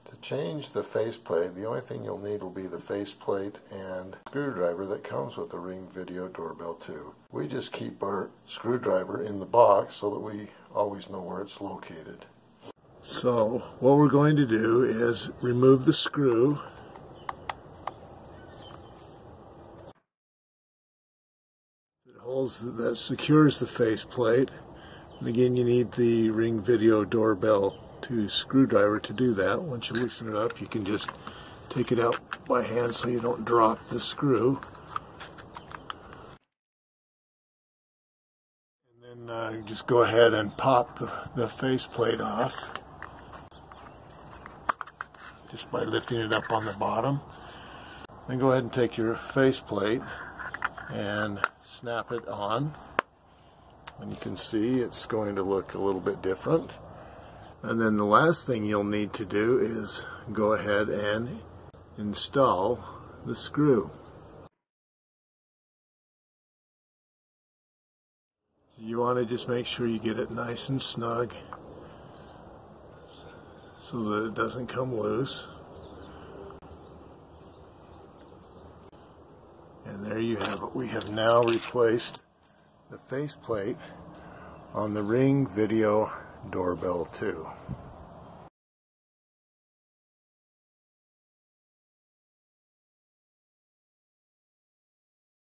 To change the faceplate, the only thing you'll need will be the faceplate and screwdriver that comes with the Ring Video Doorbell 2. We just keep our screwdriver in the box so that we always know where it's located. So what we're going to do is remove the screw. That secures the faceplate, and again you need the Ring Video Doorbell 2 screwdriver to do that. Once you loosen it up, you can just take it out by hand so you don't drop the screw, and then just go ahead and pop the faceplate off just by lifting it up on the bottom. Then go ahead and take your faceplate and snap it on, and you can see it's going to look a little bit different. And then the last thing you'll need to do is go ahead and install the screw. You want to just make sure you get it nice and snug so that it doesn't come loose. And there you have it. We have now replaced the faceplate on the Ring Video Doorbell 2.